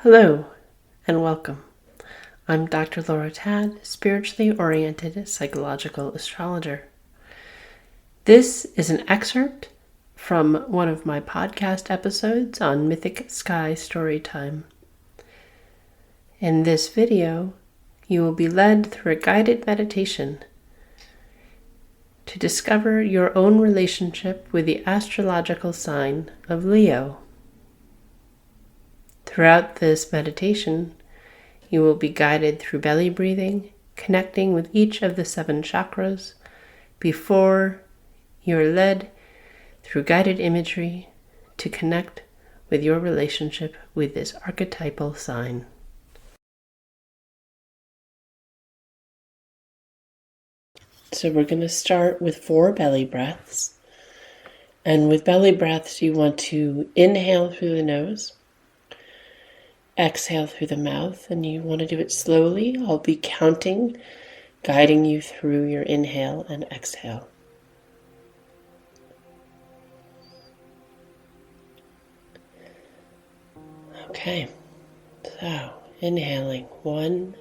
Hello and welcome. I'm Dr. Laura Tad, spiritually oriented psychological astrologer. This is an excerpt from one of my podcast episodes on Mythic Sky Storytime. In this video, you will be led through a guided meditation to discover your own relationship with the astrological sign of Leo. Throughout this meditation, you will be guided through belly breathing, connecting with each of the 7 chakras before you are led through guided imagery to connect with your relationship with this archetypal sign. So we're going to start with 4 belly breaths. And with belly breaths, you want to inhale through the nose, exhale through the mouth, and you want to do it slowly. I'll be counting, guiding you through your inhale and exhale. Okay, so inhaling 1,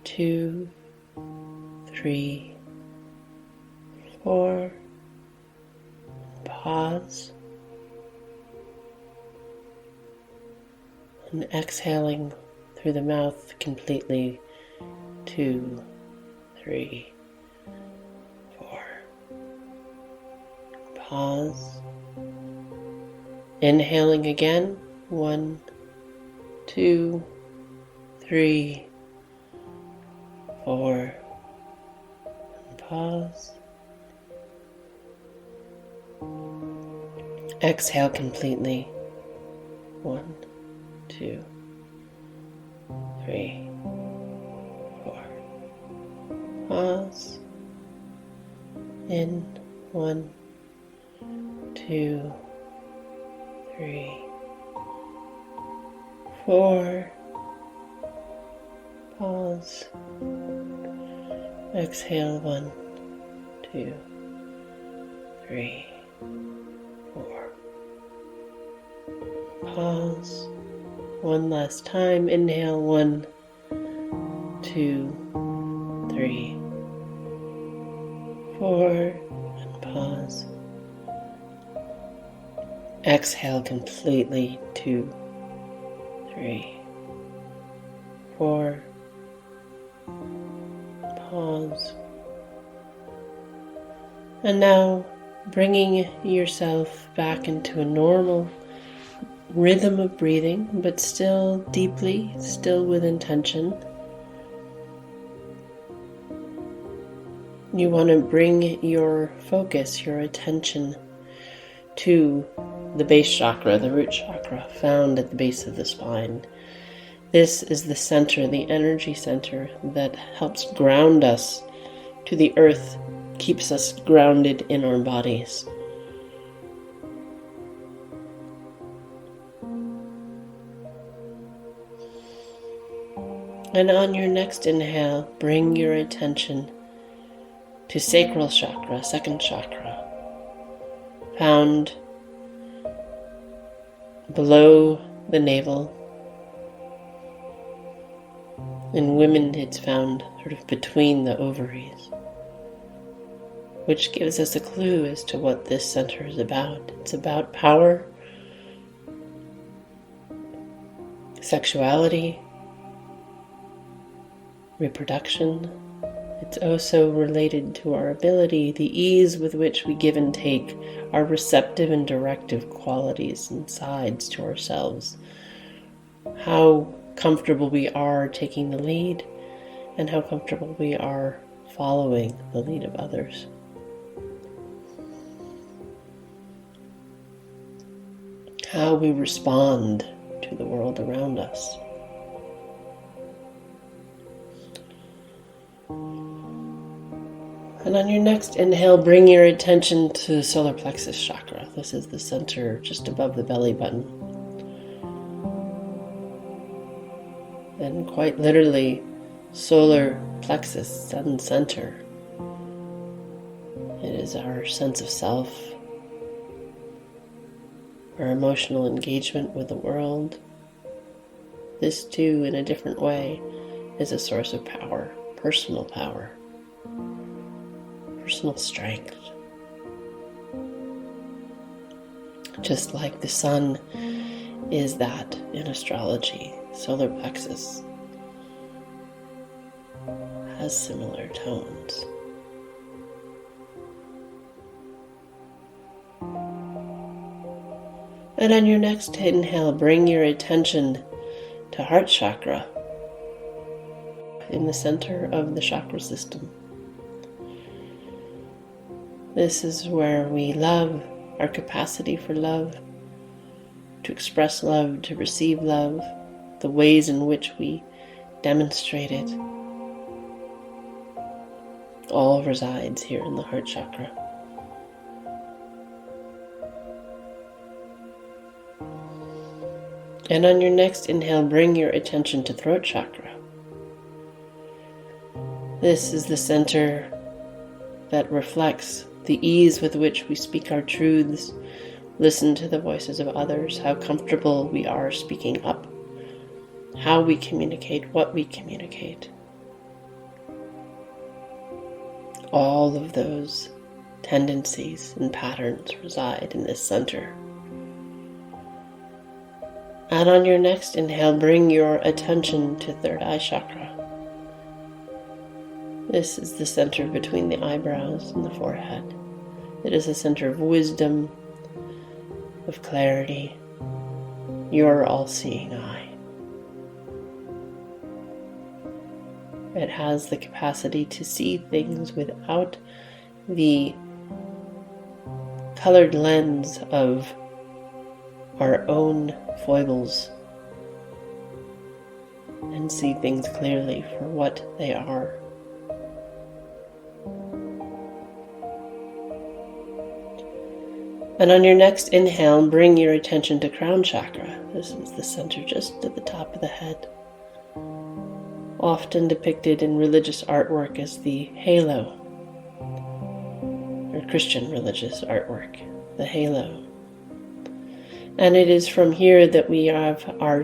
2, 3, 4, pause. And exhaling through the mouth completely, 2, 3, 4. Pause. Inhaling again, 1, 2, 3, 4. And pause. Exhale completely, 1, 2, 3, 4. Pause. In 1, 2, 3, 4. Pause. Exhale 1, 2, 3, 4. Pause. One last time. Inhale 1, 2, 3, 4, and pause. Exhale completely, 2, 3, 4. Pause. And now bringing yourself back into a normal rhythm of breathing, but still deeply, still with intention. You want to bring your focus, your attention to the base chakra, the root chakra, found at the base of the spine. This is the center, the energy center that helps ground us to the earth, keeps us grounded in our bodies. And on your next inhale, bring your attention to sacral chakra, second chakra, found below the navel. In women, it's found sort of between the ovaries, which gives us a clue as to what this center is about. It's about power, sexuality, reproduction. It's also related to our ability, the ease with which we give and take, our receptive and directive qualities and sides to ourselves. How comfortable we are taking the lead and how comfortable we are following the lead of others. How we respond to the world around us. And on your next inhale, bring your attention to solar plexus chakra. This is the center just above the belly button. And quite literally, solar plexus, sun center. It is our sense of self, our emotional engagement with the world, This too, in a different way, is a source of power, personal strength. Just like the sun is that in astrology, solar plexus has similar tones. And on your next inhale, bring your attention to heart chakra in the center of the chakra system. This is where we love, our capacity for love, to express love, to receive love, the ways in which we demonstrate it, all resides here in the heart chakra. And on your next inhale, bring your attention to throat chakra. This is the center that reflects the ease with which we speak our truths, listen to the voices of others, how comfortable we are speaking up, how we communicate, what we communicate. All of those tendencies and patterns reside in this center. And on your next inhale, bring your attention to third eye chakra. This is the center between the eyebrows and the forehead. It is a center of wisdom, of clarity, your all-seeing eye. It has the capacity to see things without the colored lens of our own foibles, and see things clearly for what they are. And on your next inhale, bring your attention to crown chakra. This is the center just at the top of the head, often depicted in religious artwork as the halo, or Christian religious artwork, the halo. And it is from here that we have our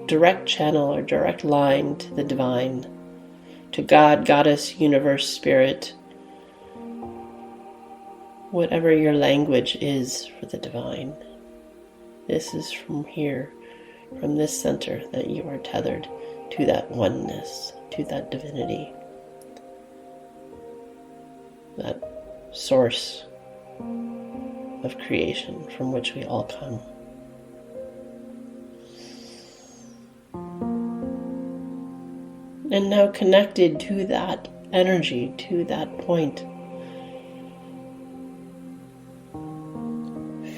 direct channel, our direct line to the divine, to God, Goddess, universe, spirit, whatever your language is for the divine. This is from here, from this center, that you are tethered to that oneness, to that divinity, that source of creation from which we all come. And now connected to that energy, to that point,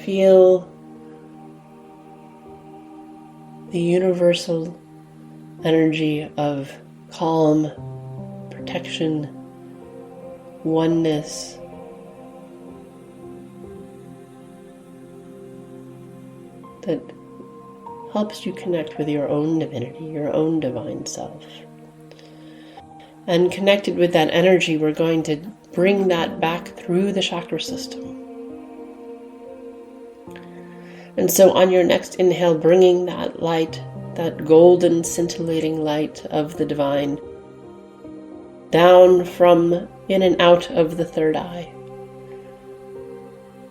feel the universal energy of calm, protection, oneness, that helps you connect with your own divinity, your own divine self. And connected with that energy, we're going to bring that back through the chakra system. And so on your next inhale, bringing that light, that golden scintillating light of the divine, down from in and out of the third eye,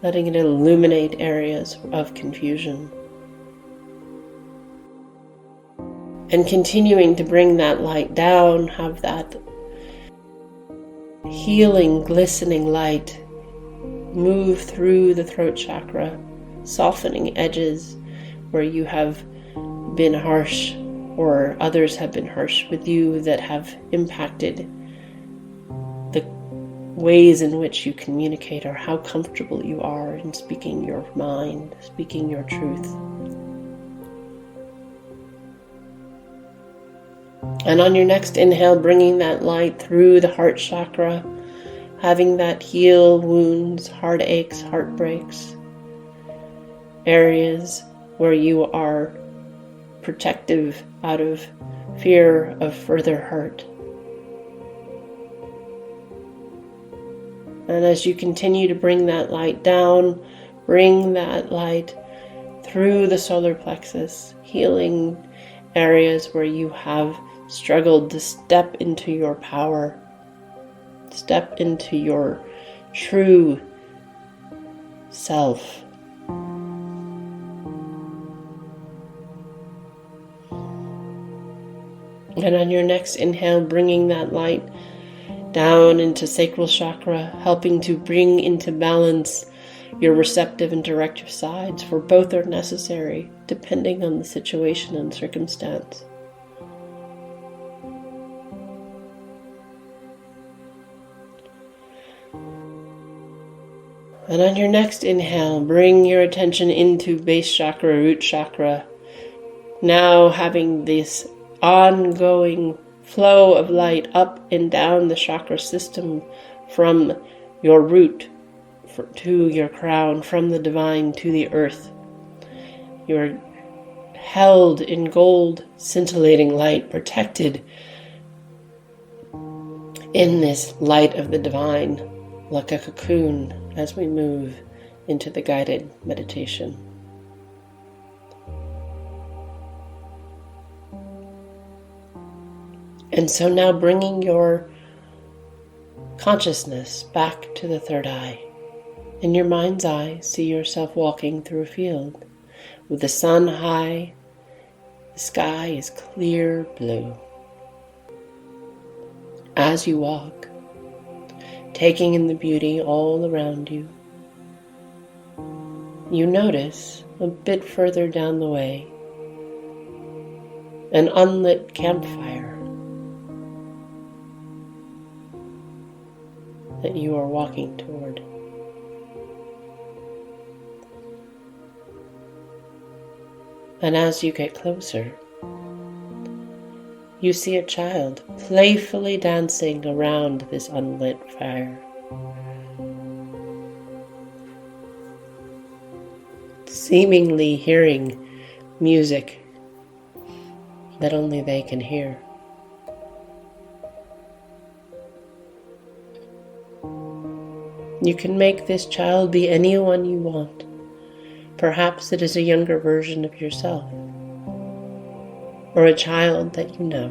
letting it illuminate areas of confusion. And continuing to bring that light down, have that healing, glistening light move through the throat chakra, softening edges where you have been harsh or others have been harsh with you that have impacted the ways in which you communicate or how comfortable you are in speaking your mind, speaking your truth. And on your next inhale, bringing that light through the heart chakra, having that heal wounds, heartaches, heartbreaks, areas where you are protective out of fear of further hurt. And as you continue to bring that light down, bring that light through the solar plexus, healing areas where you have struggled to step into your power, step into your true self. And on your next inhale, bringing that light down into sacral chakra, helping to bring into balance your receptive and directive sides, for both are necessary depending on the situation and circumstance. And on your next inhale, bring your attention into base chakra, root chakra, now having this ongoing flow of light up and down the chakra system from your root to your crown, from the divine to the earth. You're held in gold, scintillating light, protected in this light of the divine, like a cocoon, as we move into the guided meditation. And so now bringing your consciousness back to the third eye. In your mind's eye, see yourself walking through a field with the sun high. The sky is clear blue. As you walk, taking in the beauty all around you, you notice a bit further down the way an unlit campfire that you are walking toward. And as you get closer, you see a child playfully dancing around this unlit fire. Seemingly hearing music that only they can hear. You can make this child be anyone you want. Perhaps it is a younger version of yourself, or a child that you know,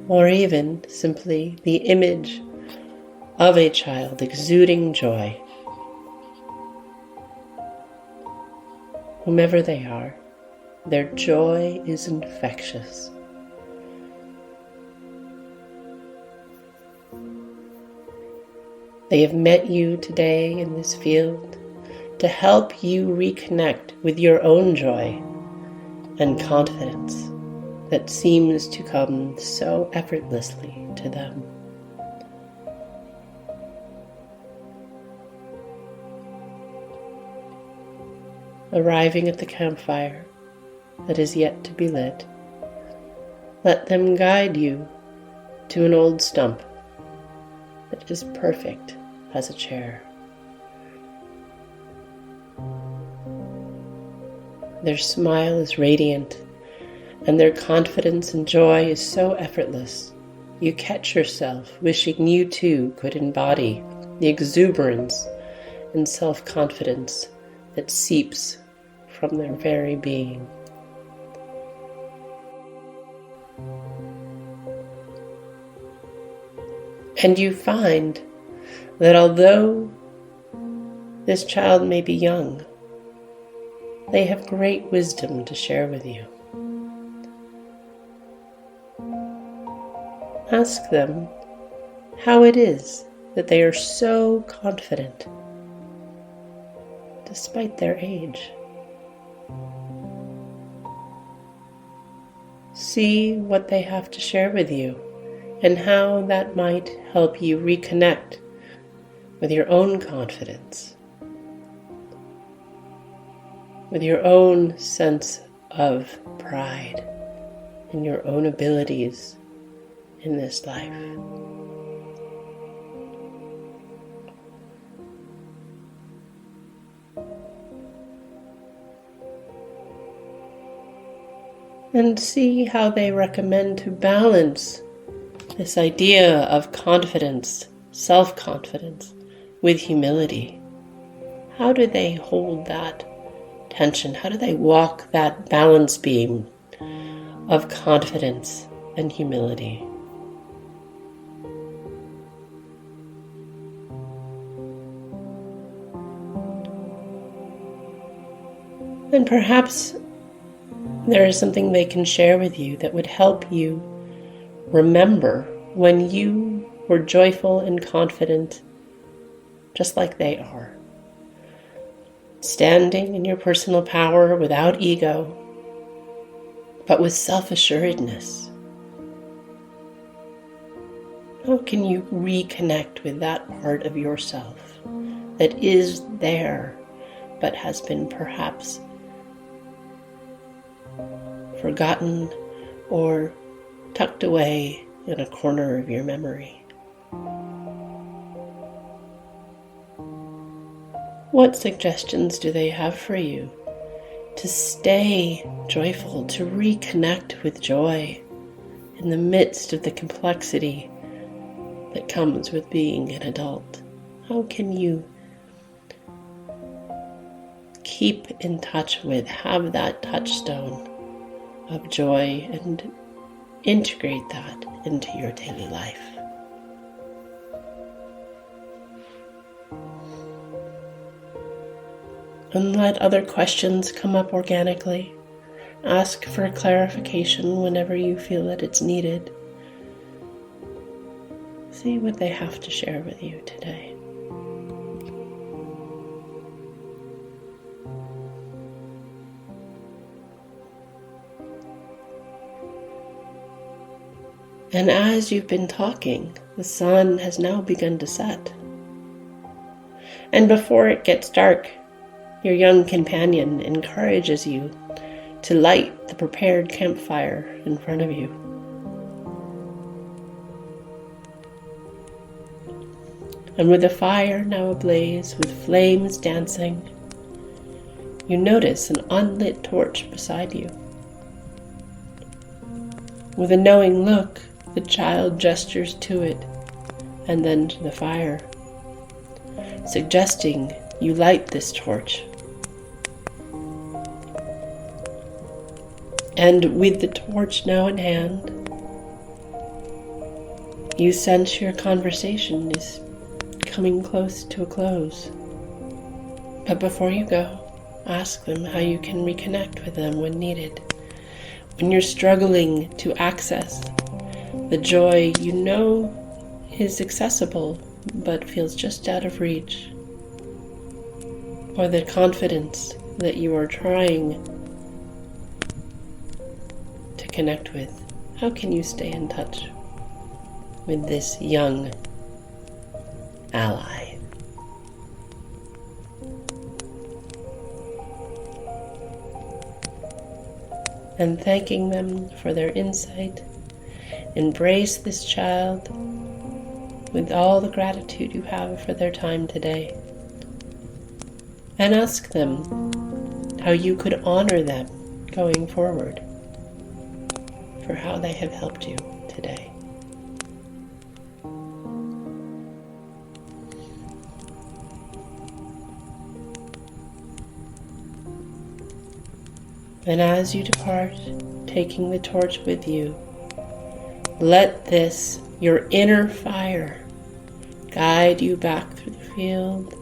or even simply the image of a child exuding joy. Whomever they are, their joy is infectious. They have met you today in this field to help you reconnect with your own joy and confidence that seems to come so effortlessly to them. Arriving at the campfire that is yet to be lit, let them guide you to an old stump that is perfect as a chair. Their smile is radiant, and their confidence and joy is so effortless. You catch yourself wishing you too could embody the exuberance and self-confidence that seeps from their very being. And you find that although this child may be young, they have great wisdom to share with you. Ask them how it is that they are so confident despite their age. See what they have to share with you and how that might help you reconnect with your own confidence, with your own sense of pride in your own abilities in this life. And see how they recommend to balance this idea of confidence, self-confidence, with humility. How do they hold that intention? How do they walk that balance beam of confidence and humility? And perhaps there is something they can share with you that would help you remember when you were joyful and confident, just like they are. Standing in your personal power without ego, but with self-assuredness. How can you reconnect with that part of yourself that is there, but has been perhaps forgotten or tucked away in a corner of your memory? What suggestions do they have for you to stay joyful, to reconnect with joy in the midst of the complexity that comes with being an adult? How can you keep in touch with, have that touchstone of joy and integrate that into your daily life? And let other questions come up organically. Ask for clarification whenever you feel that it's needed. See what they have to share with you today. And as you've been talking, the sun has now begun to set. And before it gets dark, your young companion encourages you to light the prepared campfire in front of you. And with the fire now ablaze, with flames dancing, you notice an unlit torch beside you. With a knowing look, the child gestures to it and then to the fire, suggesting you light this torch. And with the torch now in hand, you sense your conversation is coming close to a close. But before you go, ask them how you can reconnect with them when needed. When you're struggling to access the joy you know is accessible but feels just out of reach, or the confidence that you are trying to connect with, how can you stay in touch with this young ally? And thanking them for their insight, embrace this child with all the gratitude you have for their time today. And ask them how you could honor them going forward for how they have helped you today. And as you depart, taking the torch with you, let this, your inner fire, guide you back through the field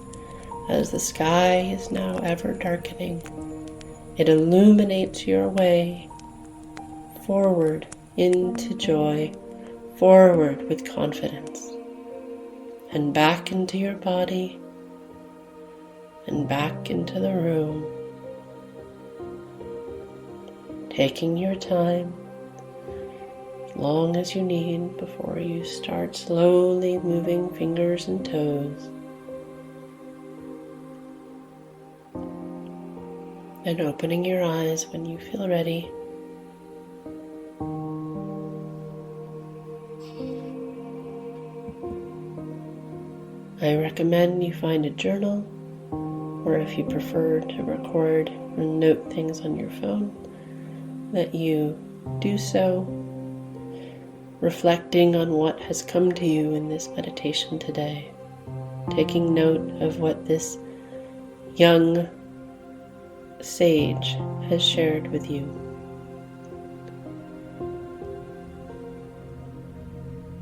as the sky is now ever darkening. It illuminates your way forward into joy, forward with confidence, and back into your body, and back into the room. Taking your time, as long as you need before you start slowly moving fingers and toes. And opening your eyes when you feel ready. I recommend you find a journal, or if you prefer to record or note things on your phone, that you do so, reflecting on what has come to you in this meditation today, taking note of what this young sage has shared with you.